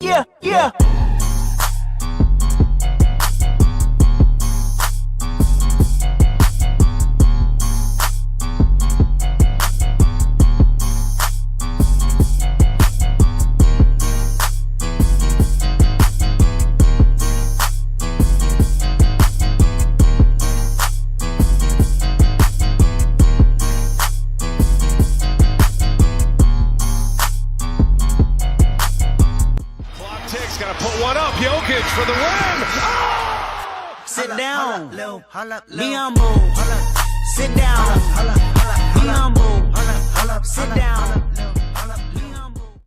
Yeah. Clock ticks, gotta put one up. Jokic for the win. Sit down. Be humble. Sit down. Be humble. Sit down. Be humble.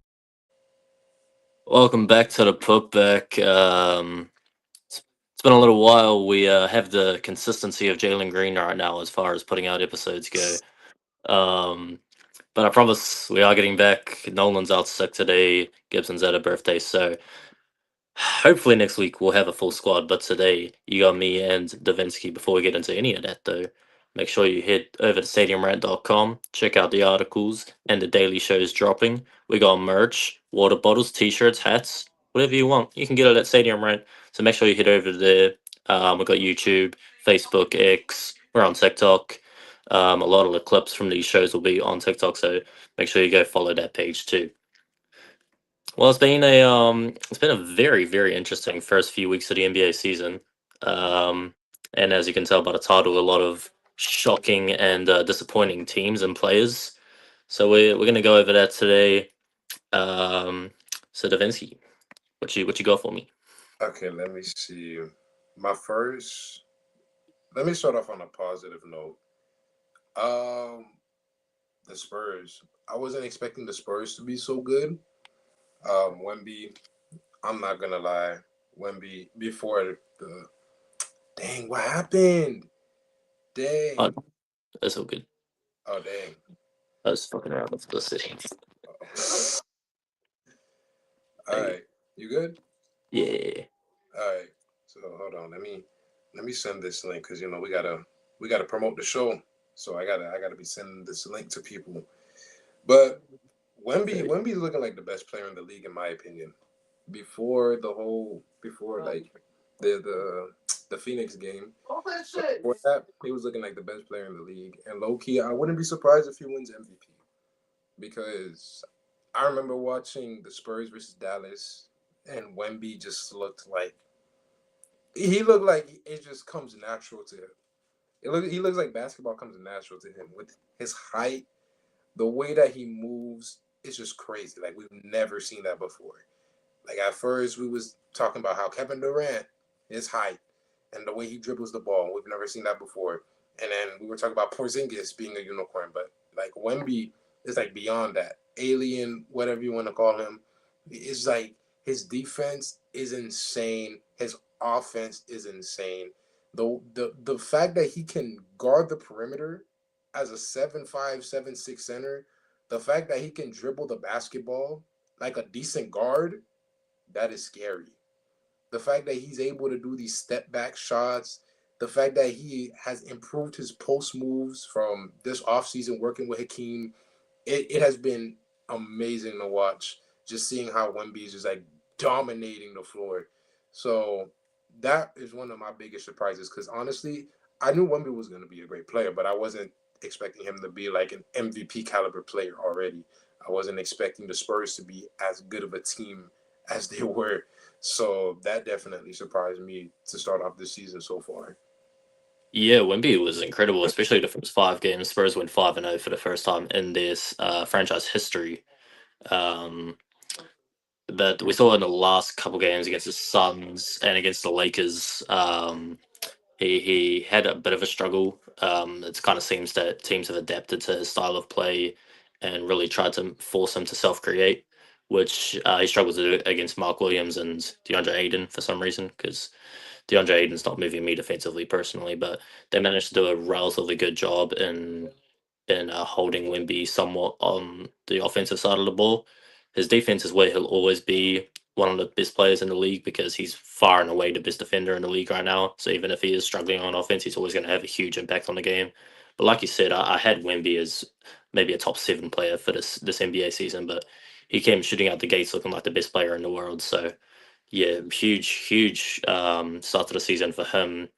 Welcome back to the putback. It's been a little while. We have the consistency of Jalen Green right now as far as putting out episodes go. But I promise we are getting back. Nolan's out sick today. Gibson's at a birthday, so hopefully next week we'll have a full squad. But today you got me and Dovensky. Before we get into any of that, though, make sure you head over to stadiumrant.com, check out the articles and the daily shows dropping. We got merch, water bottles, t-shirts, hats, whatever you want. You can get it at Stadium Rant. So make sure you head over there. We got YouTube, Facebook, X. We're on TikTok. A lot of the clips from these shows will be on TikTok, so make sure you go follow that page too. Well, it's been a very, very interesting first few weeks of the NBA season. Um, and as you can tell by the title, a lot of shocking and disappointing teams and players. So we're gonna go over that today. So Davinsky, what you got for me? Okay, let me see. Let me start off on a positive note. The Spurs. I wasn't expecting the Spurs to be so good. Wemby, I'm not gonna lie. Wemby before the dang, what happened? Dang. Oh, that's all good. Oh dang. I was fucking around with the city. All right, you good? Yeah. All right. So hold on. Let me send this link because we gotta promote the show. So I gotta be sending this link to people. But Wemby's looking like the best player in the league in my opinion. Before like the Phoenix game. Before that, he was looking like the best player in the league. And low key, I wouldn't be surprised if he wins MVP. Because I remember watching the Spurs versus Dallas and Wemby just looked like he looked like it just comes natural to him. He looks like basketball comes natural to him with his height, the way that he moves. It's just crazy. Like we've never seen that before. Like at first we was talking about how Kevin Durant, his height, and the way he dribbles the ball. We've never seen that before. And then we were talking about Porzingis being a unicorn, but like Wemby is like beyond that. Alien, whatever you want to call him. It's like his defense is insane. His offense is insane. The fact that he can guard the perimeter as a 7'5", 7'6" center, the fact that he can dribble the basketball like a decent guard, that is scary. The fact that he's able to do these step back shots, the fact that he has improved his post moves from this offseason working with Hakeem, it has been amazing to watch. Just seeing how Wemby is just like dominating the floor. So that is one of my biggest surprises because honestly, I knew Wemby was going to be a great player, but I wasn't expecting him to be like an MVP caliber player already. I wasn't expecting the Spurs to be as good of a team as they were. So that definitely surprised me to start off this season so far. Yeah, Wemby was incredible, especially the first 5 games. Spurs went 5-0 for the first time in this franchise history. Um, but we saw in the last couple games against the Suns and against the Lakers, he had a bit of a struggle. It kind of seems that teams have adapted to his style of play and really tried to force him to self-create, which he struggles to do against Mark Williams and DeAndre Ayton for some reason, because DeAndre Ayton's not moving me defensively personally, but they managed to do a relatively good job in holding Wemby somewhat on the offensive side of the ball. His defense is where he'll always be one of the best players in the league because he's far and away the best defender in the league right now. So even if he is struggling on offense, he's always going to have a huge impact on the game. But like you said, I had Wemby as maybe a top 7 player for this NBA season, but he came shooting out the gates looking like the best player in the world. So yeah, huge start to the season for him.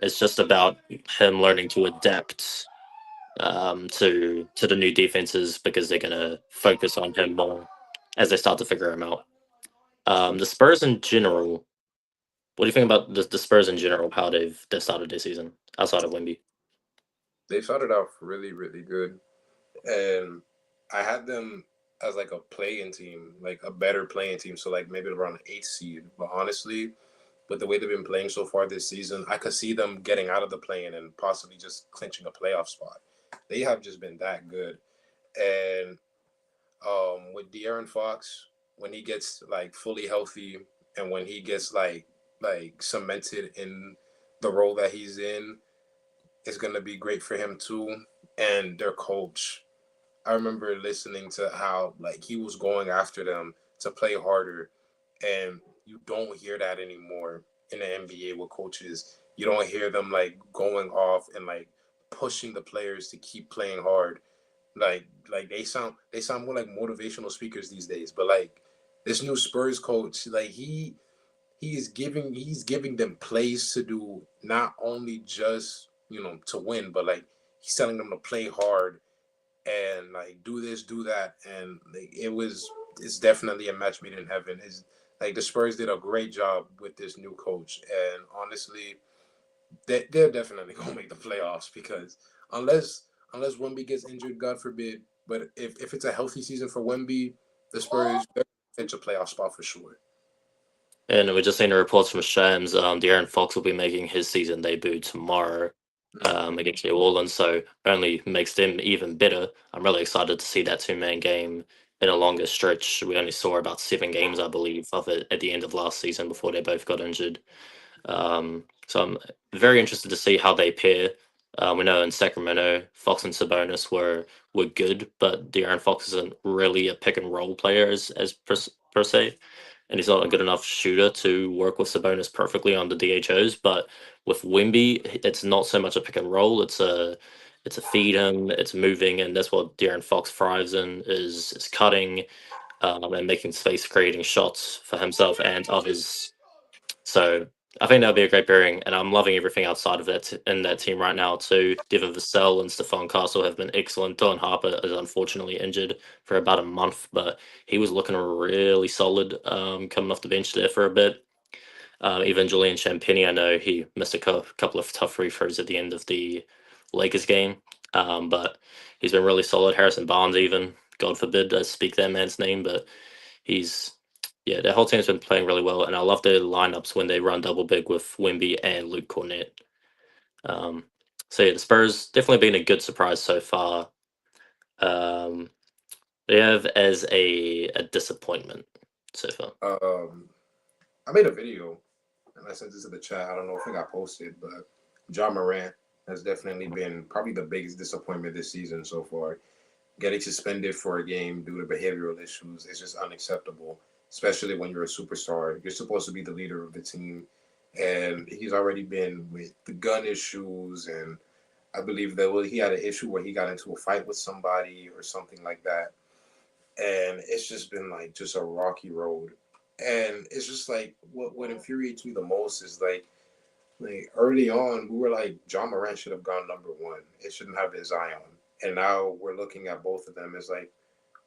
It's just about him learning to adapt to the new defenses because they're gonna focus on him more as they start to figure him out. The Spurs in general. What do you think about the Spurs in general? How they've started their season outside of Wemby? They started off really, really good, and I had them as like a playing team, like a better playing team. So like maybe around the eighth seed. But honestly, with the way they've been playing so far this season, I could see them getting out of the play-in and possibly just clinching a playoff spot. They have just been that good. And with De'Aaron Fox, when he gets like fully healthy and when he gets like cemented in the role that he's in, it's gonna be great for him too. And their coach, I remember listening to how like he was going after them to play harder, and you don't hear that anymore in the NBA with coaches. You don't hear them like going off and like pushing the players to keep playing hard. Like they sound more like motivational speakers these days. But like this new Spurs coach, like he's giving them plays to do, not only just to win, but like he's telling them to play hard and like do this, do that, and like, it's definitely a match made in heaven. Is like the Spurs did a great job with this new coach, and honestly, they're definitely gonna make the playoffs because unless unless Wemby gets injured, God forbid. But if it's a healthy season for Wemby, the Spurs they're into a playoff spot for sure. And we're just seeing the reports from Shams. De'Aaron Fox will be making his season debut tomorrow against New Orleans, so only makes them even better. I'm really excited to see that two-man game in a longer stretch. We only saw about 7 games, I believe, of it at the end of last season before they both got injured. So I'm very interested to see how they pair. We know in Sacramento, Fox and Sabonis were good, but De'Aaron Fox isn't really a pick and roll player as per se, and he's not a good enough shooter to work with Sabonis perfectly on the DHOs. But with Wimby, it's not so much a pick and roll; it's a feed him, it's moving, and that's what De'Aaron Fox thrives in is cutting and making space, creating shots for himself and others. So I think that would be a great pairing, and I'm loving everything outside of in that team right now too. Devin Vassell and Stephon Castle have been excellent. Don Harper is unfortunately injured for about a month, but he was looking really solid coming off the bench there for a bit. Even Julian Champagnie, I know he missed a couple of tough free throws at the end of the Lakers game, but he's been really solid. Harrison Barnes, even, God forbid I speak that man's name, but he's yeah, their whole team's been playing really well, and I love their lineups when they run double big with Wemby and Luke Cornett. Um, so yeah, the Spurs definitely been a good surprise so far. Um, they have as a disappointment so far. I made a video and I sent this to the chat. I don't know if it got posted, but John Morant has definitely been probably the biggest disappointment this season so far. Getting suspended for a game due to behavioral issues is just unacceptable, especially when you're a superstar. You're supposed to be the leader of the team. And he's already been with the gun issues. And I believe that he had an issue where he got into a fight with somebody or something like that. And it's just been like just a rocky road. And it's just like what infuriates me the most is like early on, we were like, John Morant should have gone number one. It shouldn't have been Zion. And now we're looking at both of them as like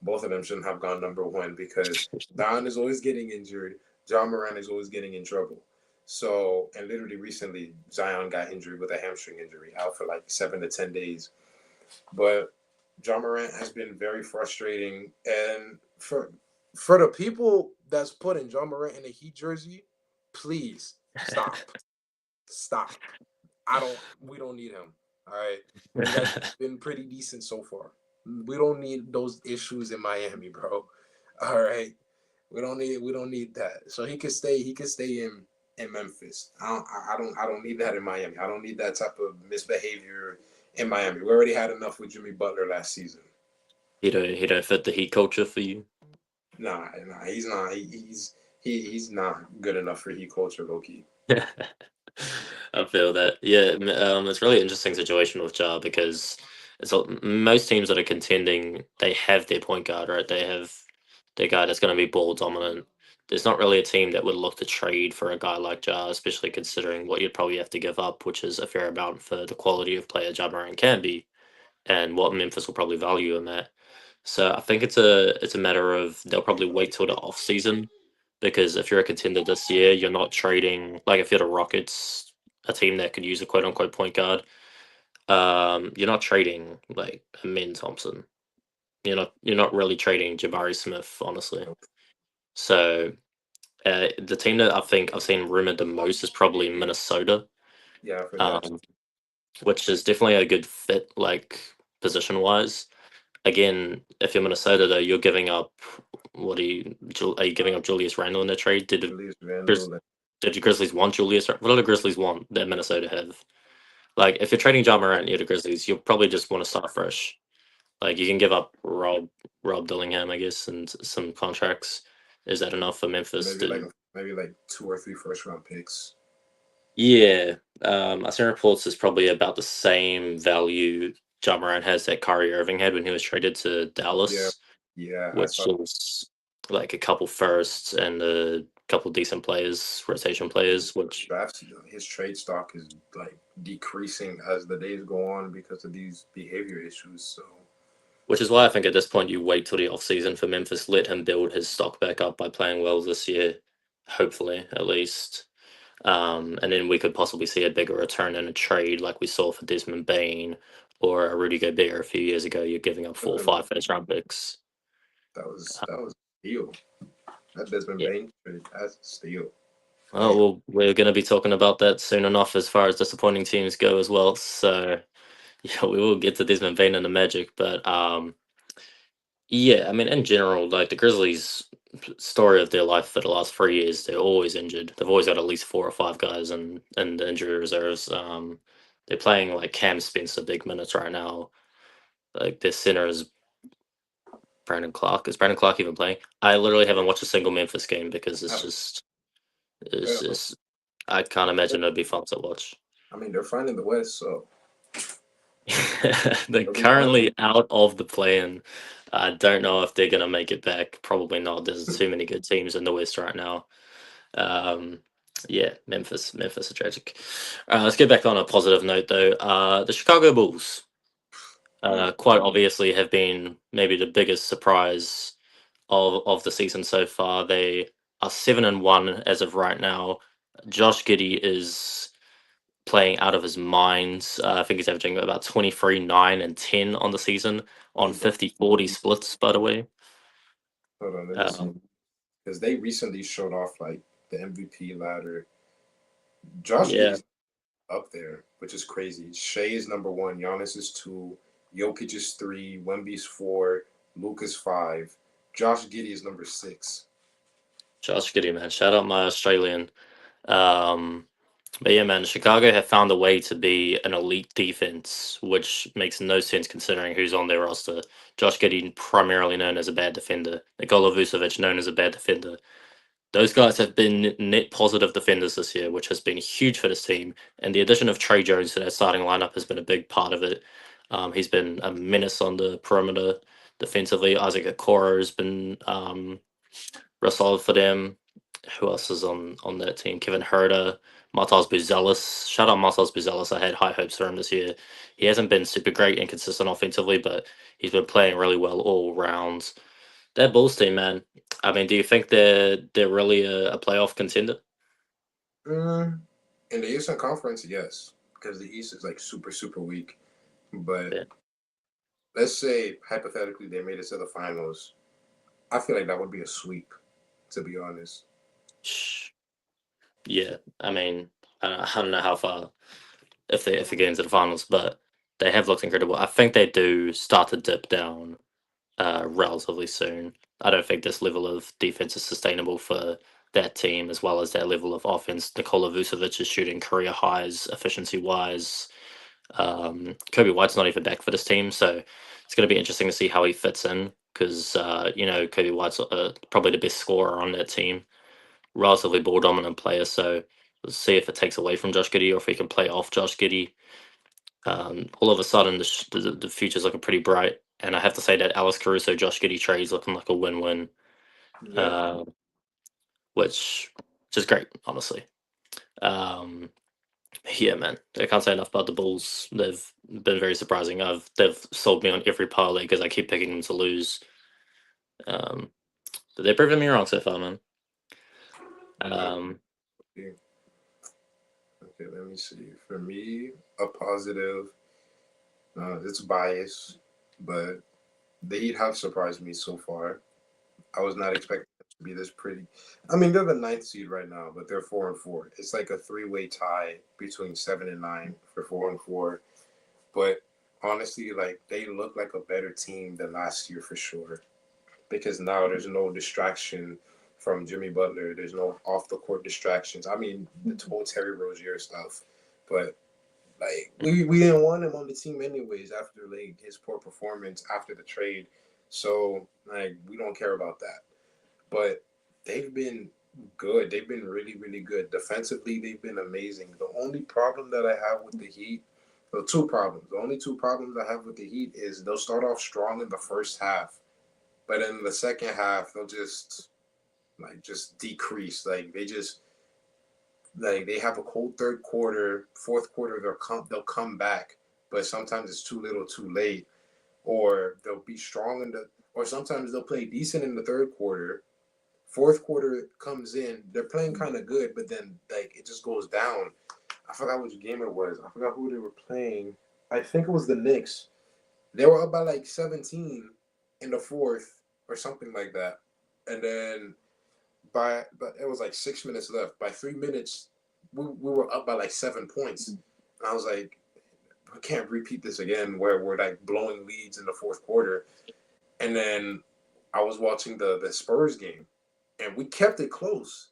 both of them shouldn't have gone number one because Zion is always getting injured. John Morant is always getting in trouble. So, and literally recently, Zion got injured with a hamstring injury, out for like 7 to 10 days. But John Morant has been very frustrating. And for the people that's putting John Morant in a Heat jersey, please stop. Stop. We don't need him. All right. You guys have been pretty decent so far. We don't need those issues in Miami, bro. All right. We don't need that. So he could stay in Memphis. I don't need that in Miami. I don't need that type of misbehavior in Miami. We already had enough with Jimmy Butler last season. He don't fit the Heat culture for you. Nah, he's not. He's not good enough for Heat culture, low key. I feel that. Yeah, it's really interesting situation with Ja because most teams that are contending, they have their point guard, right? They have their guy that's going to be ball dominant. There's not really a team that would look to trade for a guy like Ja, especially considering what you'd probably have to give up, which is a fair amount for the quality of player Ja Morant can be, and what Memphis will probably value him at. So I think it's a matter of they'll probably wait till the off season, because if you're a contender this year, you're not trading like if you're the Rockets, a team that could use a quote unquote point guard. You're not trading like Amin Thompson. You're not really trading Jabari Smith, honestly. So the team that I think I've seen rumored the most is probably Minnesota, Yeah, I've heard that. um, which is definitely a good fit, like position wise. Again, if you're Minnesota, though, you're giving up. Are you giving up Julius Randle in the trade? Julius Randle. Did the Grizzlies want Julius? What do the Grizzlies want that Minnesota have? Like, if you're trading Ja Morant, you're the Grizzlies. You'll probably just want to start fresh. Like, you can give up Rob Dillingham, I guess, and some contracts. Is that enough for Memphis? Maybe like 2 or 3 first-round picks. Yeah, I seen reports it's probably about the same value Ja Morant has that Kyrie Irving had when he was traded to Dallas, Yeah, I which saw. is like a couple firsts and a couple decent players, rotation players, His trade stock is like decreasing as the days go on because of these behavior issues. So which is why I think at this point you wait till the offseason for Memphis, let him build his stock back up by playing well this year, hopefully at least. And then we could possibly see a bigger return in a trade like we saw for Desmond Bain or a Rudy Gobert a few years ago. You're giving up 4 or 5 first round picks. that was steal. That Desmond Yeah. Bain trade, that's steal. Well, we're going to be talking about that soon enough as far as disappointing teams go as well. So, yeah, we will get to Desmond Bain and the Magic. But, yeah, I mean, in general, like the Grizzlies' story of their life for the last 3 years, they're always injured. They've always got at least 4 or 5 guys in the injury reserves. They're playing like Cam Spencer big minutes right now. Like their center is Brandon Clark. Is Brandon Clark even playing? I literally haven't watched a single Memphis game because it's just I can't imagine it'd be fun to watch. I mean, they're fine in the West, so They're it'll be currently out of the play-in. I don't know if they're gonna make it back. Probably not. There's too many good teams in the West right now. Yeah, Memphis are tragic. Let's get back on a positive note though. The Chicago Bulls, quite obviously, have been maybe the biggest surprise of the season so far. They are 7-1 as of right now. Josh Giddey is playing out of his mind. I think he's averaging about 23, 9, and 10 on the season on 50-40 splits, by the way. hold on, let me see. Because they recently showed off like the MVP ladder. Josh Yeah. Giddey's up there, which is crazy. Shea is number 1, Giannis is 2, Jokic is 3, Wemby's 4, Luka's 5. Josh Giddey is number 6. Josh Giddey, man. Shout out my Australian. But yeah, man, Chicago have found a way to be an elite defense, which makes no sense considering who's on their roster. Josh Giddey, primarily known as a bad defender. Nikola Vucevic, known as a bad defender. Those guys have been net positive defenders this year, which has been huge for this team. And the addition of Trey Jones to that starting lineup has been a big part of it. He's been a menace on the perimeter defensively. Isaac Okoro has been real solid for them. Who else is on that team? Kevin Herter, Martaz Buzelis. Shout out Martaz Buzelis. I had high hopes for him this year. He hasn't been super great and consistent offensively, but he's been playing really well all round. That Bulls team, man. I mean, do you think they're really a playoff contender? In the Eastern Conference, yes, because the East is like super, super weak. But Yeah. let's say hypothetically they made it to the finals. I feel like that would be a sweep, to be honest. Yeah, I mean, I don't know how far if they get into the finals, but they have looked incredible. I think they do start to dip down relatively soon. I don't think this level of defense is sustainable for that team as well as that level of offense. Nikola Vucevic is shooting career highs efficiency wise. Kobe White's not even back for this team, so it's going to be interesting to see how he fits in because Kobe White's probably the best scorer on that team, relatively ball dominant player. So let's see if it takes away from Josh Giddey or if he can play off Josh Giddey. all of a sudden the future's looking pretty bright. And I have to say that Alice Caruso, Josh Giddey trade's looking like a win-win, Yeah. which is great, honestly. Yeah, man, I can't say enough about the Bulls. They've been very surprising. They've sold me on every parlay because I keep picking them to lose. But they're proving me wrong so far, man. Okay, let me see. For me, a positive. It's bias, but the Heat have surprised me so far. I was not expecting them to be this pretty. I mean, they're the ninth seed right now, but they're 4-4. It's like a three-way tie between 7 and 9 for 4-4. But honestly, like they look like a better team than last year for sure. Because now there's no distraction from Jimmy Butler. There's no off the court distractions. I mean, the whole Terry Rozier stuff, but like we didn't want him on the team anyways after like his poor performance after the trade. So like we don't care about that. But they've been good. They've been really, really good. Defensively, they've been amazing. The only problem that I have with the Heat, well, two problems. The only two problems I have with the Heat is they'll start off strong in the first half, but in the second half, they'll just decrease. Like they have a cold third quarter, fourth quarter they'll come back, but sometimes it's too little, too late, or they'll be strong or sometimes they'll play decent in the third quarter. Fourth quarter comes in, they're playing kind of good, but then like it just goes down. I forgot which game it was. I forgot who they were playing. I think it was the Knicks. They were up by like 17 in the fourth or something like that, and then but it was like 6 minutes left. By 3 minutes, we were up by like 7 points. And I was like, I can't repeat this again where we're like blowing leads in the fourth quarter. And then I was watching the Spurs game, and we kept it close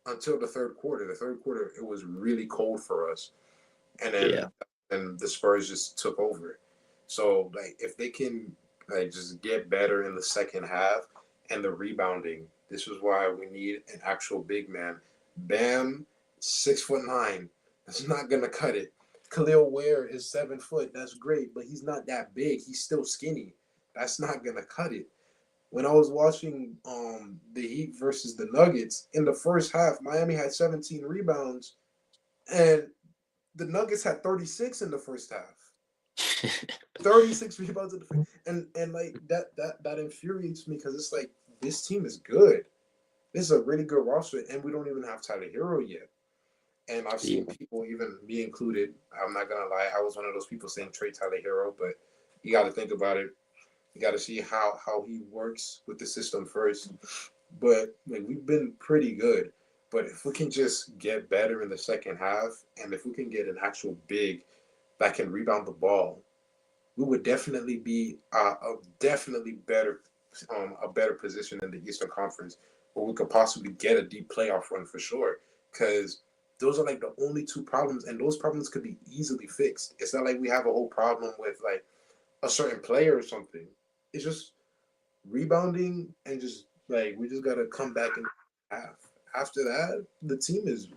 until the third quarter. The third quarter, it was really cold for us. And then and the Spurs just took over. So like if they can like just get better in the second half and the rebounding, this is why we need an actual big man. Bam, 6'9". That's not gonna cut it. Khalil Ware is 7 foot. That's great, but he's not that big. He's still skinny. That's not gonna cut it. When I was watching the Heat versus the Nuggets in the first half, Miami had 17 rebounds, and the Nuggets had 36 in the first half. 36 rebounds in the first, and like that infuriates me because it's like this team is good. This is a really good roster, and we don't even have Tyler Hero yet. And I've seen people, even me included. I'm not gonna lie, I was one of those people saying trade Tyler Hero, but you got to think about it. You got to see how he works with the system first. But like we've been pretty good. But if we can just get better in the second half, and if we can get an actual big that can rebound the ball, we would definitely be a better position in the Eastern Conference, where we could possibly get a deep playoff run for sure. Because those are like the only two problems, and those problems could be easily fixed. It's not like we have a whole problem with like a certain player or something. It's just rebounding and just like we just gotta come back in half. After that, the team is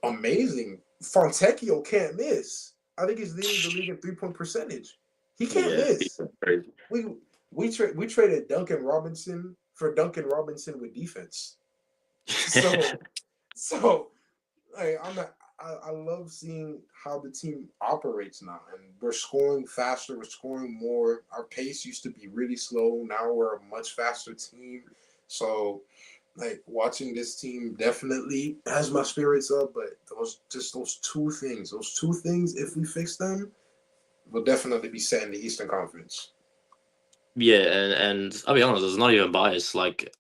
amazing. Fontecchio can't miss. I think he's leading the league in 3-point percentage. He can't miss. We we traded Duncan Robinson for Duncan Robinson with defense. So like I love seeing how the team operates now, and we're scoring faster, we're scoring more. Our pace used to be really slow. Now we're a much faster team. So like watching this team definitely has my spirits up, but those two things, if we fix them, we'll definitely be set in the Eastern Conference. Yeah, and I'll be honest, it's not even biased. Like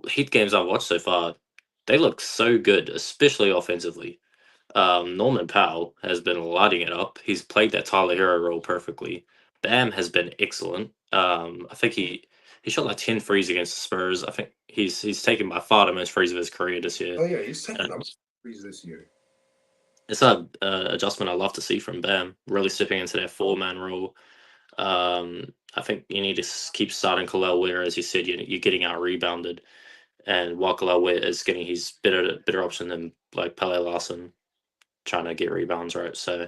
Heat games I've watched so far, they look so good, especially offensively. Norman Powell has been lighting it up. He's played that Tyler Hero role perfectly. Bam has been excellent. I think he shot like 10 threes against the Spurs. I think he's taken by far the most threes of his career this year. Oh yeah, he's taking up threes this year. It's that adjustment I love to see from Bam, really stepping into that 4-man role. I think you need to keep starting Khalil Ware, as you said. You're getting out rebounded, and while Khalil Ware is getting his better option than like Pele Larson trying to get rebounds, right? So,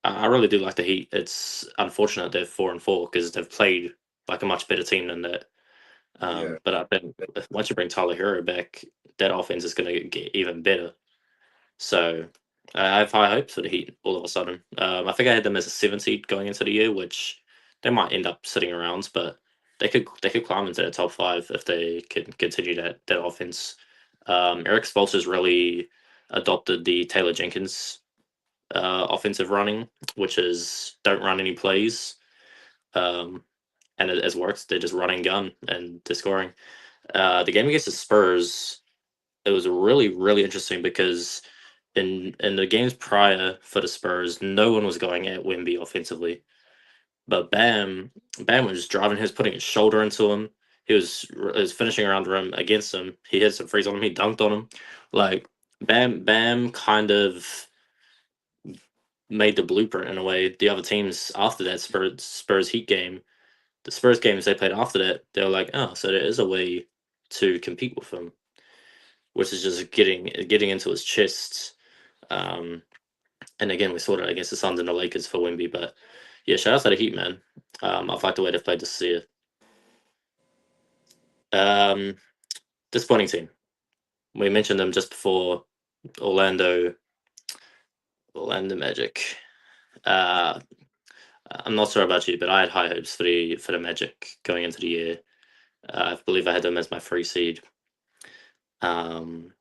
I really do like the Heat. It's unfortunate they're 4-4 because they've played like a much better team than that. Yeah. But I think once you bring Tyler Hero back, that offense is going to get even better. So I have high hopes for the Heat all of a sudden. I think I had them as a 7 seed going into the year, which they might end up sitting around, but they could climb into the top 5 if they can continue that offense. Eric Spoelstra's really adopted the Taylor Jenkins offensive running, which is don't run any plays, and it has worked. They're just running gun and they're scoring. The game against the Spurs, it was really interesting because in the games prior for the Spurs, no one was going at Wemby offensively. But Bam was driving. He was putting his shoulder into him. He was finishing around the rim against him. He had some freeze on him. He dunked on him. Like Bam kind of made the blueprint in a way. The other teams after that Spurs Heat game, the Spurs games they played after that, they were like, oh, so there is a way to compete with him, which is just getting into his chest. Um, and again, we saw that against the Suns and the Lakers for Wemby. But yeah, shout out to the Heat, man. I've liked the way they've played this year. Um, disappointing team. We mentioned them just before. Orlando Magic. Uh, I'm not sure about you, but I had high hopes for the Magic going into the year. I believe I had them as my 3 seed. You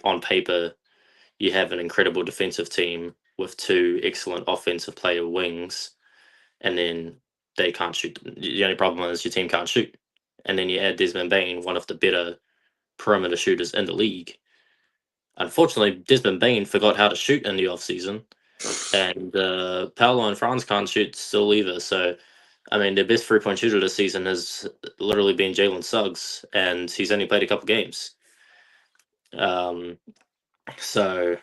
on paper you have an incredible defensive team with 2 excellent offensive player wings, and then they can't shoot. The only problem is your team can't shoot, and then you add Desmond Bain, one of the better perimeter shooters in the league. Unfortunately, Desmond Bain forgot how to shoot in the offseason, and Paolo and Franz can't shoot still either. So, I mean, their best 3-point shooter this season has literally been Jalen Suggs, and he's only played a couple games. So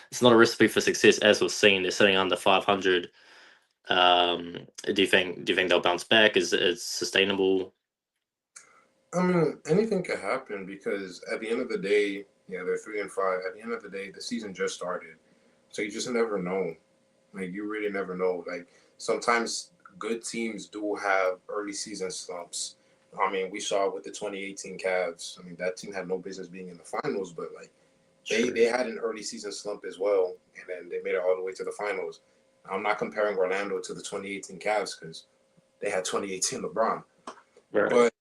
it's not a recipe for success, as we've seen. They're sitting under 500. Do you think they'll bounce back? Is it sustainable? I mean, anything could happen because at the end of the day, yeah, they're 3-5. At the end of the day, the season just started, so you just never know. Like you really never know. Like sometimes good teams do have early season slumps. I mean, we saw it with the 2018 Cavs. I mean, that team had no business being in the finals, but like they had an early season slump as well, and then they made it all the way to the finals. I'm not comparing Orlando to the 2018 Cavs because they had 2018 LeBron, Right. but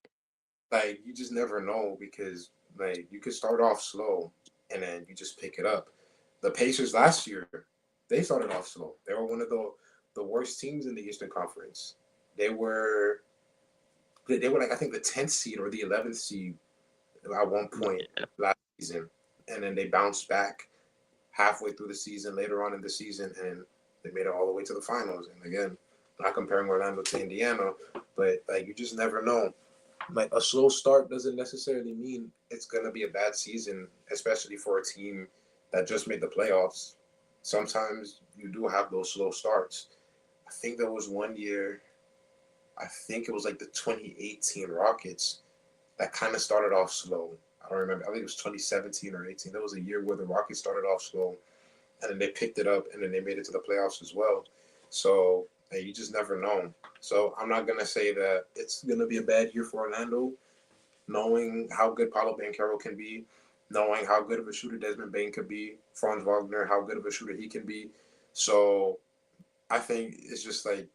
like you just never know because like you could start off slow and then you just pick it up. The Pacers last year, they started off slow. They were one of the worst teams in the Eastern Conference. They were like I think the 10th seed or the 11th seed at one point last season, and then they bounced back halfway through the season, later on in the season, and they made it all the way to the finals. And again, not comparing Orlando to Indiana, but like you just never know. Like a slow start doesn't necessarily mean it's gonna be a bad season, especially for a team that just made the playoffs. Sometimes you do have those slow starts. I think there was one year, I think it was like the 2018 Rockets that kind of started off slow. I don't remember. I think it was 2017 or 18. There was a year where the Rockets started off slow, and then they picked it up, and then they made it to the playoffs as well. So hey, you just never know. So I'm not gonna say that it's gonna be a bad year for Orlando, knowing how good Paulo Banchero can be, knowing how good of a shooter Desmond Bain could be, Franz Wagner, how good of a shooter he can be. So I think it's just like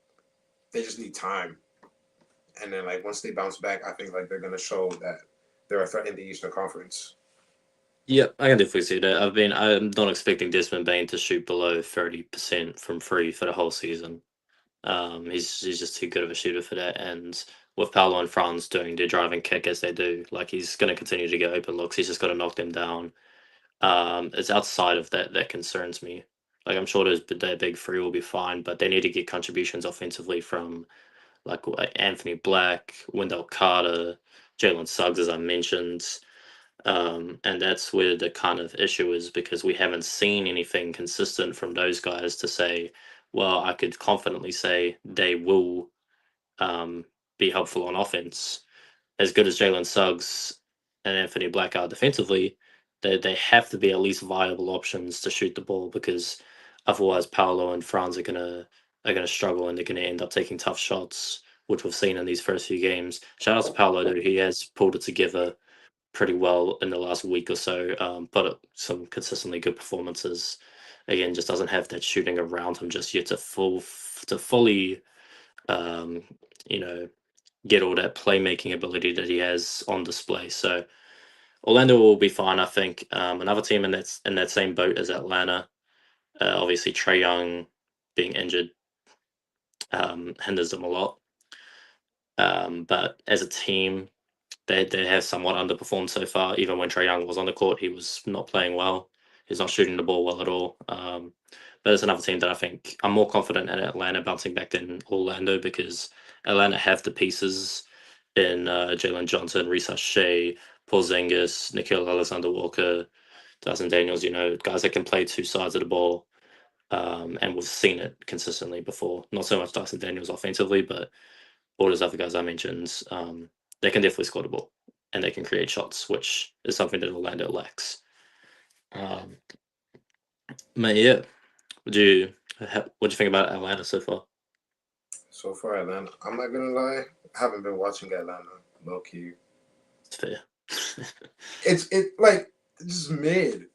they just need time. And then like once they bounce back, I think like they're gonna show that they're a threat in the Eastern Conference. Yep, I can definitely see that. I'm not expecting Desmond Bain to shoot below 30% from 3 for the whole season. He's just too good of a shooter for that. And with Paolo and Franz doing their driving kick as they do, like he's going to continue to get open looks. He's just got to knock them down. It's outside of that concerns me. Like I'm sure their big 3 will be fine, but they need to get contributions offensively from like Anthony Black, Wendell Carter, Jalen Suggs, as I mentioned. And that's where the kind of issue is because we haven't seen anything consistent from those guys to say, well, I could confidently say they will be helpful on offense. As good as Jalen Suggs and Anthony Black are defensively, they have to be at least viable options to shoot the ball because Otherwise, Paolo and Franz are gonna struggle, and they're gonna end up taking tough shots, which we've seen in these first few games. Shout out to Paolo, though. He has pulled it together pretty well in the last week or so. Put up some consistently good performances. Again, just doesn't have that shooting around him just yet to fully, um, you know, get all that playmaking ability that he has on display. So Orlando will be fine, I think. Another team in that same boat as Atlanta. Obviously, Trae Young being injured hinders them a lot. But as a team, they have somewhat underperformed so far. Even when Trae Young was on the court, he was not playing well. He's not shooting the ball well at all. But it's another team that I think I'm more confident in Atlanta bouncing back than Orlando, because Atlanta have the pieces in Jalen Johnson, Risa Shea, Porzingis, Nickeil Alexander-Walker, Dyson Daniels. Guys that can play two sides of the ball. And we've seen it consistently before. Not so much Dyson Daniels offensively, but all those other guys I mentioned, they can definitely score the ball and they can create shots, which is something that Orlando lacks. But yeah, what do you think about Atlanta so far? So far, Atlanta, I'm not gonna lie, I haven't been watching Atlanta low key. It's fair. It's just mid.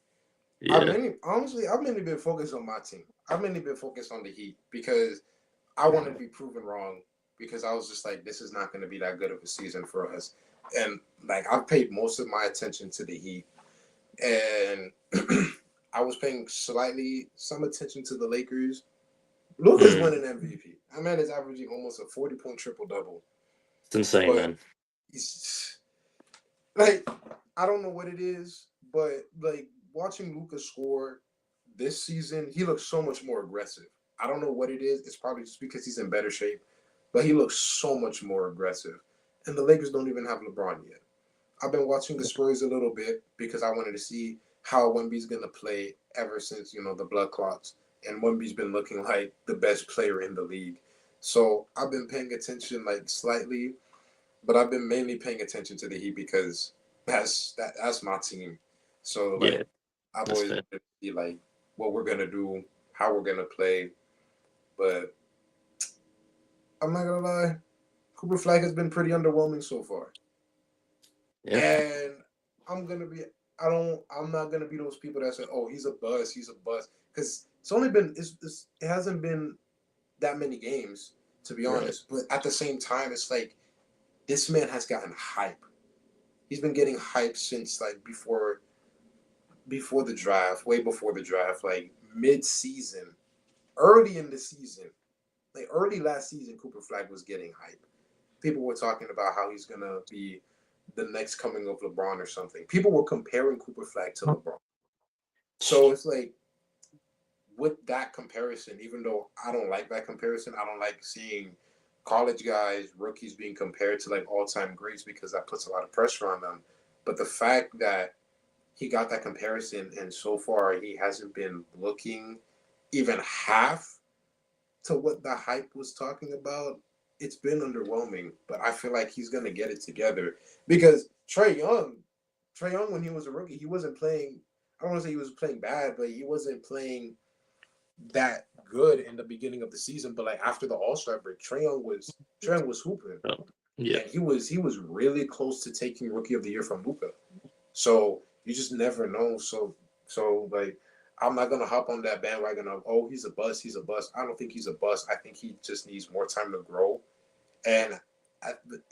Yeah, I've mainly been focused on my team. I've mainly been focused on the Heat because I wanted to be proven wrong, because I was just like, this is not going to be that good of a season for us. And like, I've paid most of my attention to the Heat, and I was paying some attention to the Lakers. Luka's winning MVP. That man is averaging almost a 40-point triple-double. it's insane, man. He's like, I don't know what it is, but like, watching Luka score this season, he looks so much more aggressive. I don't know what it is. It's probably just because he's in better shape, but he looks so much more aggressive. And the Lakers don't even have LeBron yet. I've been watching the Spurs a little bit because I wanted to see how Wemby's going to play ever since, the blood clots. And Wemby's been looking like the best player in the league. So I've been paying attention like slightly, but I've been mainly paying attention to the Heat because that's my team. So like, Yeah, I've that's always fair. wanted to see like what we're gonna do, how we're gonna play. But I'm not gonna lie, Cooper Flag has been pretty underwhelming so far. Yeah, And I'm not gonna be those people that say, oh, he's a bust, because it hasn't been that many games, to be right. honest. But at the same time, it's like this man has gotten hype. He's been getting hype since like before the draft, way before the draft, like mid-season, early in the season, like early last season, Cooper Flag was getting hype. People were talking about how he's gonna be the next coming of LeBron or something. People were comparing Cooper Flag to LeBron. So it's like, with that comparison, even though I don't like that comparison, I don't like seeing college guys, rookies being compared to like all-time greats, because that puts a lot of pressure on them. But the fact that he got that comparison, and so far he hasn't been looking even half to what the hype was talking about, it's been underwhelming. But I feel like he's gonna get it together, because Trae Young, when he was a rookie, he wasn't playing. I don't want to say he was playing bad, but he wasn't playing that good in the beginning of the season. But like after the All-Star break, Trae Young was hooping, Oh, yeah, and he was really close to taking Rookie of the Year from Luka. So you just never know. So like, I'm not gonna hop on that bandwagon of, oh, he's a bust. I don't think he's a bust. I think he just needs more time to grow. And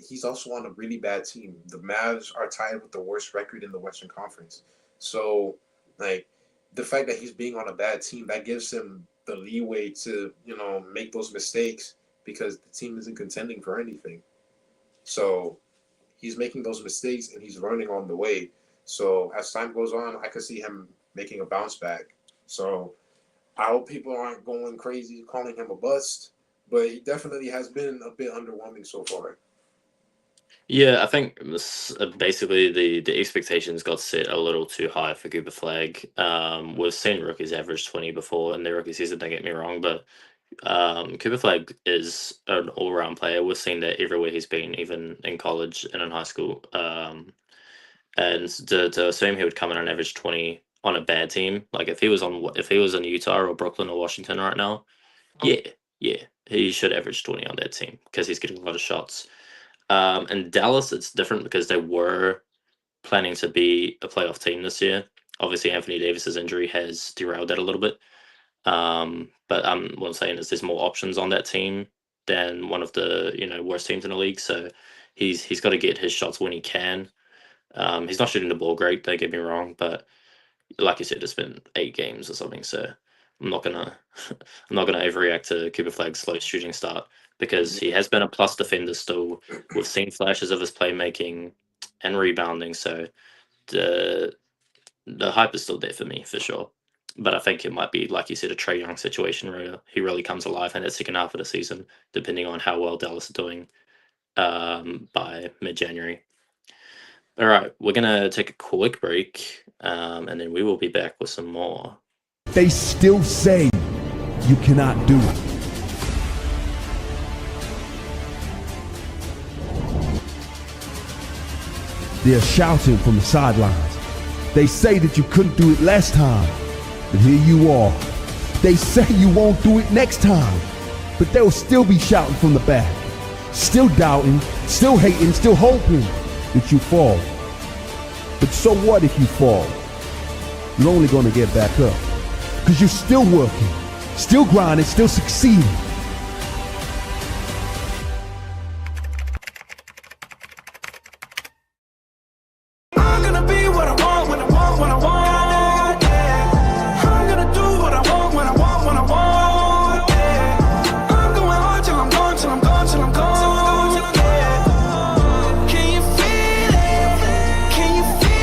he's also on a really bad team. The Mavs are tied with the worst record in the Western Conference. So like, the fact that he's being on a bad team, that gives him the leeway to make those mistakes, because the team isn't contending for anything. So he's making those mistakes and he's learning on the way. So as time goes on, I could see him making a bounce back. So I hope people aren't going crazy calling him a bust, but he definitely has been a bit underwhelming so far. yeah. I think basically the expectations got set a little too high for Cooper Flag. We've seen rookies average 20 before in their rookie season. Don't get me wrong, but Cooper Flag is an all-round player. We've seen that everywhere he's been, even in college and in high school. And to assume he would come in and average 20 on a bad team. Like if he was in Utah or Brooklyn or Washington right now, yeah, he should average 20 on that team because he's getting a lot of shots. In Dallas, it's different because they were planning to be a playoff team this year. Obviously, Anthony Davis's injury has derailed that a little bit. But what I'm saying is there's more options on that team than one of the worst teams in the league. So he's got to get his shots when he can. He's not shooting the ball great. Don't get me wrong, but like you said, it's been 8 games or something. So I'm not gonna I'm not gonna overreact to Cooper Flag's slow shooting start because he has been a plus defender still. We've seen flashes of his playmaking and rebounding. So the hype is still there for me for sure. But I think it might be, like you said, a Trae Young situation where he really comes alive in that second half of the season, depending on how well Dallas is doing by mid-January. All right, we're gonna take a quick break, and then we will be back with some more. They still say you cannot do it. They're shouting from the sidelines. They say that you couldn't do it last time, but here you are. They say you won't do it next time, but they'll still be shouting from the back, still doubting, still hating, still hoping that you fall. But so what if you fall? You're only gonna get back up, because you're still working, still grinding, still succeeding. I'm gonna be what I want when I want what I want, yeah. I'm gonna do what I want when I want what I want, yeah. I'm going hard till I'm gone, till I'm gone, till I'm gone, yeah. Can you feel it? Can you feel it?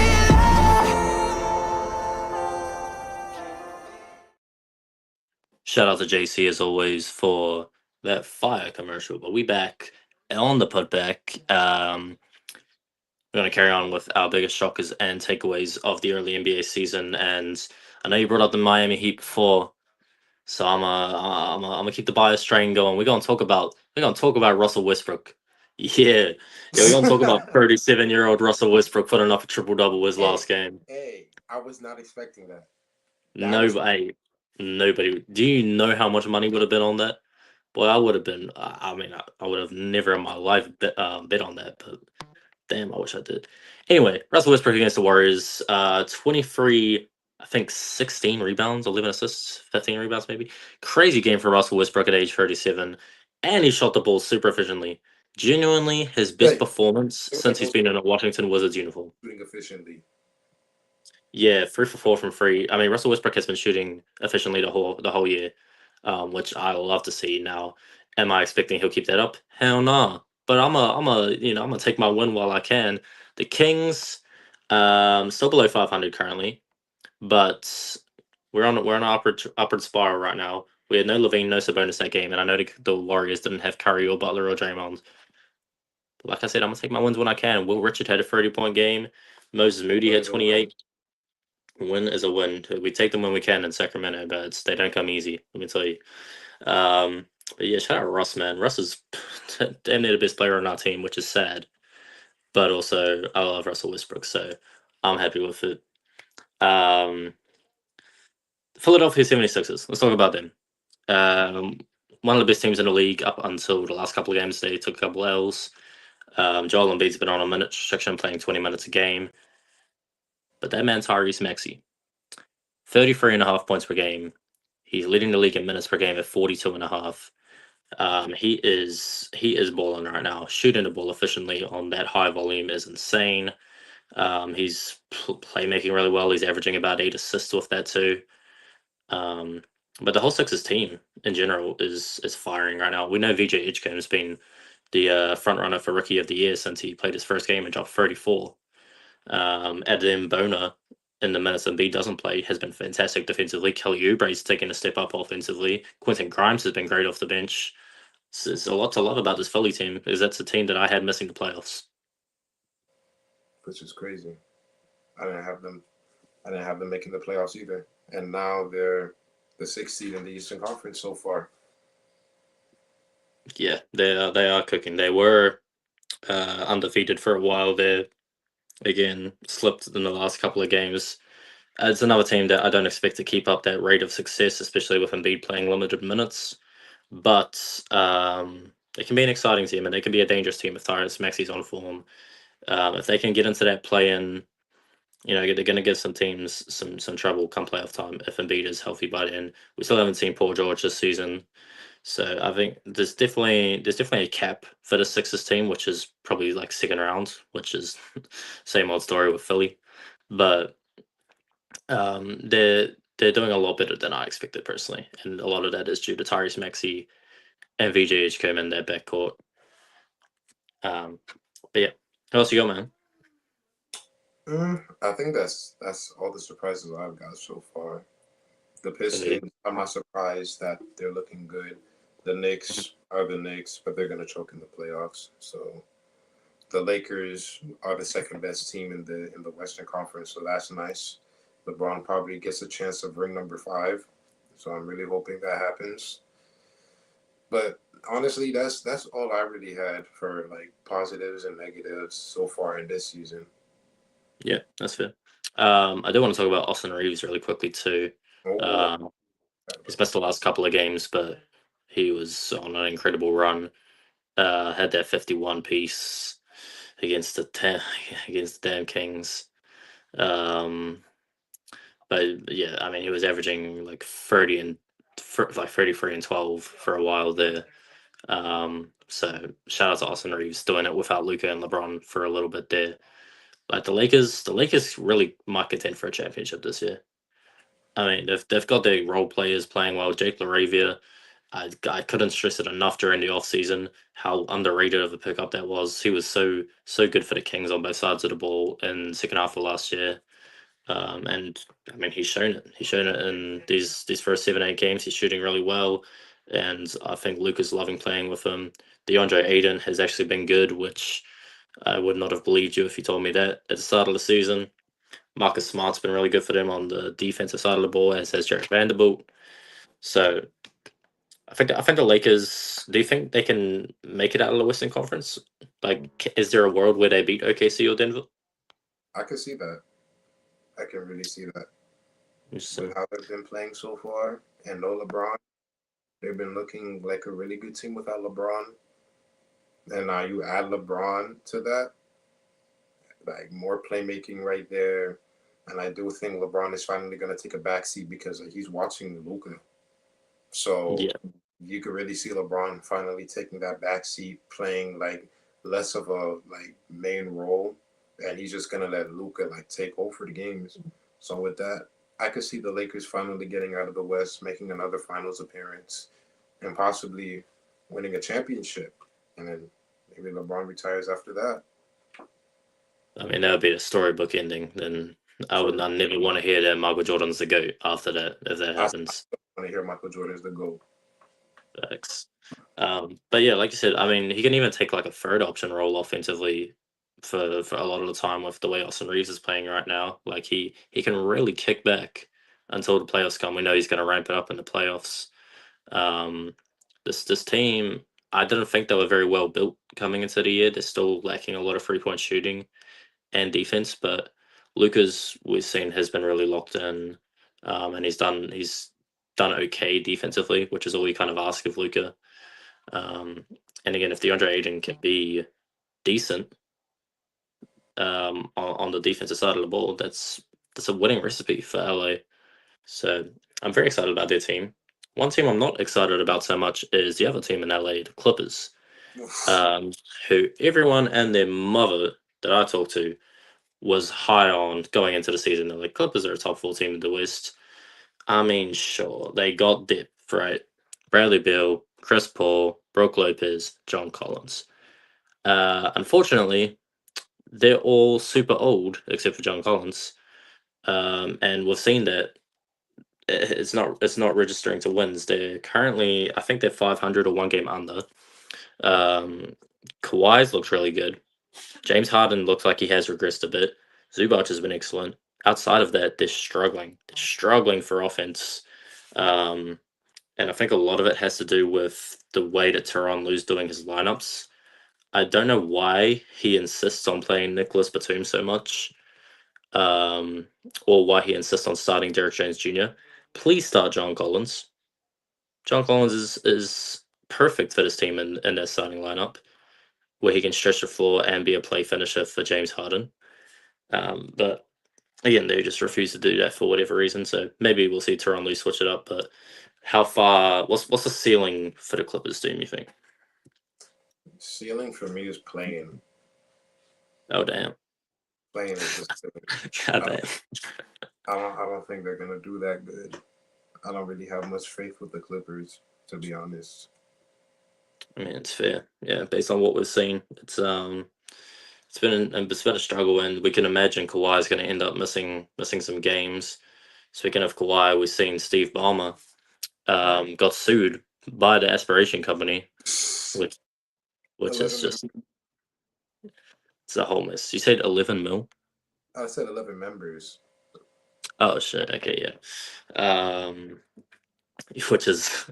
Shout out to JC as always for that fire commercial. But we back on the putback. We're going to carry on with our biggest shockers and takeaways of the early NBA season. And I know you brought up the Miami Heat before, so I'm gonna keep the bias train going. We're gonna talk about Russell Westbrook. Yeah, we're gonna talk about 37-year-old Russell Westbrook putting up a triple double his last game. Hey, I was not expecting that. Nobody. Do you know how much money would have been on that? Boy, I would have been. I mean, I would have never in my life bet on that. But damn, I wish I did. Anyway, Russell Westbrook against the Warriors. 23, I think 16 rebounds, 11 assists, 15 rebounds maybe. Crazy game for Russell Westbrook at age 37, and he shot the ball super efficiently. Genuinely, his best performance since he's been in a Washington Wizards uniform. Shooting efficiently. Yeah, 3 for 4 from free. I mean, Russell Westbrook has been shooting efficiently the whole year, which I love to see. Now, am I expecting he'll keep that up? Hell no. But I'm gonna take my win while I can. The Kings, still below 500 currently, but we're on an upward spiral right now. We had no Levine, no Sabonis that game, and I know the Warriors didn't have Curry or Butler or Draymond. But like I said, I'm gonna take my wins when I can. Will Richard had a 30-point game. Moses Moody had 28. Win is a win. We take them when we can in Sacramento, but they don't come easy. Let me tell you. But yeah, shout out Russ, man. Russ is damn near the best player on our team, which is sad. But also, I love Russell Westbrook, so I'm happy with it. Philadelphia 76ers. Let's talk about them. One of the best teams in the league up until the last couple of games. They took a couple L's. Joel Embiid's been on a minute restriction, playing 20 minutes a game. But that man, Tyrese Maxey, 33.5 points per game. He's leading the league in minutes per game at 42.5. He is balling right now. Shooting the ball efficiently on that high volume is insane. He's playmaking really well. He's averaging about 8 assists with that too. But the whole Sixers team in general is firing right now. We know VJ Edgecombe's been the front runner for Rookie of the Year since he played his first game and dropped 34. Adem Bona in the minutes Embiid doesn't play has been fantastic defensively. Kelly Oubre's taken a step up offensively. Quentin Grimes has been great off the bench. So there's a lot to love about this Philly team, because that's a team that I had missing the playoffs. Which is crazy. I didn't have them making the playoffs either. And now they're the 6th seed in the Eastern Conference so far. Yeah, they are cooking. They were undefeated for a while there. Again, slipped in the last couple of games. It's another team that I don't expect to keep up that rate of success, especially with Embiid playing limited minutes. But it can be an exciting team, and they can be a dangerous team if Tyrese Maxey's on form. If they can get into that play-in, they're going to give some teams some trouble come playoff time if Embiid is healthy by then. We still haven't seen Paul George this season, so I think there's definitely a cap for the Sixers team, which is probably like second round, which is same old story with Philly, but they're doing a lot better than I expected personally, and a lot of that is due to Tyrese Maxey and VJH came in their backcourt. But yeah, who else you got, man? I think that's all the surprises I've got so far. The Pistons, I'm not surprised that they're looking good. The Knicks are the Knicks, but they're gonna choke in the playoffs. So the Lakers are the second best team in the Western Conference, so that's nice. LeBron probably gets a chance of ring number 5, so I'm really hoping that happens. But honestly, that's all I really had for like positives and negatives so far in this season. Yeah, that's fair. I do want to talk about Austin Reeves really quickly too. Oh, He's missed the last couple of games, but he was on an incredible run. Had that 51 piece against against the damn Kings. But yeah, I mean, he was averaging like 30 and like 33 and 12 for a while there. So shout out to Austin Reeves doing it without Luka and LeBron for a little bit there. Like the Lakers really might contend for a championship this year. I mean, they've got their role players playing well. Jake LaRavia, I couldn't stress it enough during the offseason how underrated of a pickup that was. He was so good for the Kings on both sides of the ball in the second half of last year. And I mean, he's shown it. He's shown it in these first 7-8 games. He's shooting really well, and I think Luka's loving playing with him. DeAndre Ayton has actually been good, which I would not have believed you if you told me that at the start of the season. Marcus Smart's been really good for them on the defensive side of the ball, as has Jarrett Vanderbilt. So I think the Lakers. Do you think they can make it out of the Western Conference? Like, is there a world where they beat OKC or Denver? I can see that. I can really see that. Interesting. With how they've been playing so far and no LeBron, they've been looking like a really good team without LeBron. And now you add LeBron to that, like more playmaking right there. And I do think LeBron is finally going to take a backseat because he's watching Luka. So Yeah. you could really see LeBron finally taking that backseat, playing like less of a like main role, and he's just gonna let Luka like take over the games. So with that, I could see the Lakers finally getting out of the West, making another Finals appearance, and possibly winning a championship. And then maybe LeBron retires after that. I mean, that would be a storybook ending. Then I never want to hear that Michael Jordan's the GOAT after that, if that happens. I want to hear Michael Jordan's the GOAT. Facts. But yeah, like you said, I mean, he can even take like a third option role offensively for a lot of the time with the way Austin Reeves is playing right now. Like he can really kick back until the playoffs come. We know he's going to ramp it up in the playoffs. This team, I didn't think they were very well built coming into the year. They're still lacking a lot of 3-point shooting and defense, but Luka's we've seen has been really locked in, and he's done okay defensively, which is all we kind of ask of Luka. And again, if DeAndre Ayton can be decent on the defensive side of the ball, that's a winning recipe for LA. So I'm very excited about their team. One team I'm not excited about so much is the other team in LA, the Clippers, who everyone and their mother that I talked to was high on going into the season. They're like, Clippers are a top 4 team in the West. I mean, sure, they got depth, right? Bradley Beal, Chris Paul, Brook Lopez, John Collins. Unfortunately, they're all super old except for John Collins, and we've seen that it's not registering to wins. They're currently, I think they're 500 or 1 game under. Kawhi's looks really good. James Harden looks like he has regressed a bit. Zubac has been excellent. Outside of that, they're struggling. They're struggling for offense. And I think a lot of it has to do with the way that Tyronn Lue's doing his lineups. I don't know why he insists on playing Nicholas Batum so much. or why he insists on starting Derrick Jones Jr. Please start John Collins. John Collins is perfect for this team in their starting lineup, where he can stretch the floor and be a play finisher for James Harden. But again, they just refuse to do that for whatever reason. So maybe we'll see Tyronn Lue switch it up. But how far? What's the ceiling for the Clippers team, you think? Ceiling for me is playing. Oh damn! Playing is the ceiling. God damn! I don't think they're gonna do that good. I don't really have much faith with the Clippers, to be honest. I mean, it's fair. Yeah, based on what we've seen, it's been a struggle, and we can imagine Kawhi is going to end up missing some games. Speaking of Kawhi, we've seen Steve Ballmer got sued by the Aspiration Company, which is just it's a whole mess. You said 11 mil? I said 11 members. Oh shit! Okay, yeah. Which is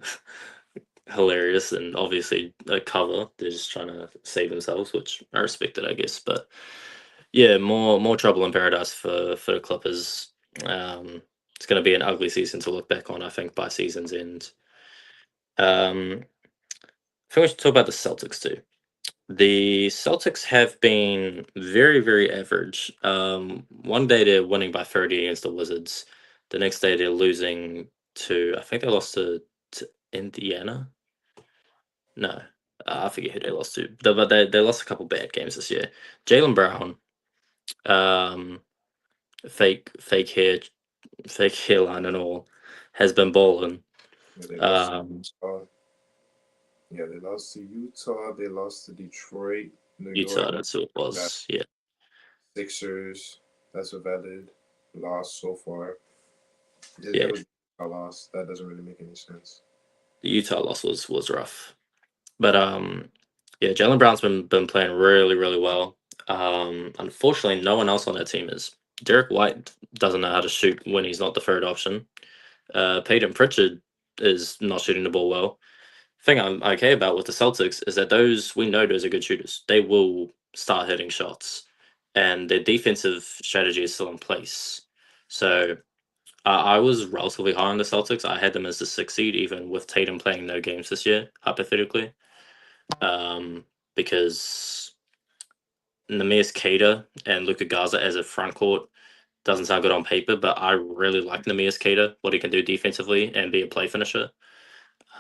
hilarious, and obviously a cover. They're just trying to save themselves, which I respect it, I guess. But yeah, more trouble in paradise for the Clippers. It's going to be an ugly season to look back on, I think, by season's end. I think we should talk about the Celtics too. The Celtics have been very, very average. One day they're winning by 30 against the Wizards. The next day they're losing to, I think they lost to Indiana. No, I forget who they lost to. But they lost a couple bad games this year. Jaylen Brown, fake hairline and all, has been balling. Yeah, they lost to Utah. They lost to Detroit. New Utah, York. that's who it was. Yeah. Sixers. That's what that did. Lost so far. Yeah. It was a loss. That doesn't really make any sense. The Utah loss was rough. But yeah, Jaylen Brown's been playing really, really well. Unfortunately, no one else on that team is. Derek White doesn't know how to shoot when he's not the third option. Peyton Pritchard is not shooting the ball well. Thing I'm okay about with the Celtics is that we know those are good shooters. They will start hitting shots, and their defensive strategy is still in place. So I was relatively high on the Celtics. I had them as the 6th seed, even with Tatum playing no games this year, hypothetically, because Neemias Queta and Luka Garza as a front court doesn't sound good on paper, but I really like Neemias Queta, what he can do defensively and be a play finisher.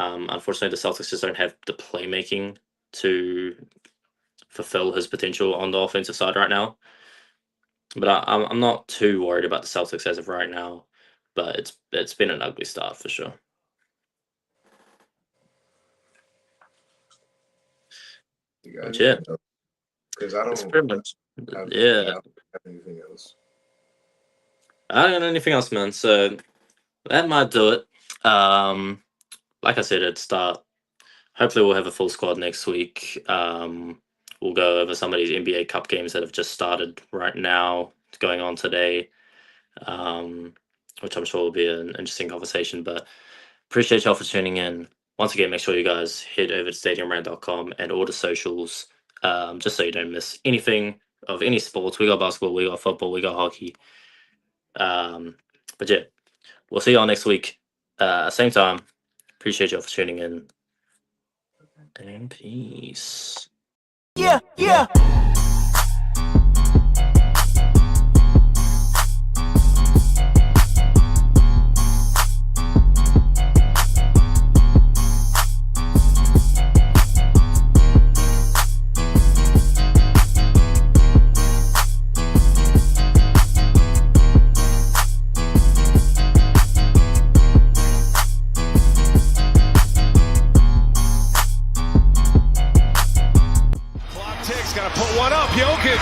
Unfortunately, the Celtics just don't have the playmaking to fulfill his potential on the offensive side right now. But I'm not too worried about the Celtics as of right now. But it's been an ugly start for sure. Yeah, because I don't have anything else. I don't got anything else, man. So that might do it. Like I said at the start, hopefully we'll have a full squad next week. We'll go over some of these NBA Cup games that have just started right now. It's going on today, which I'm sure will be an interesting conversation. But appreciate y'all for tuning in. Once again, make sure you guys head over to stadiumrant.com and all the socials, just so you don't miss anything of any sports. We got basketball, we got football, we got hockey. But yeah, we'll see y'all next week. Same time. Appreciate y'all for tuning in. And peace. Yeah.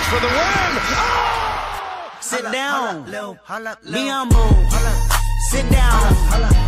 For the win! Sit down, be humble, sit down.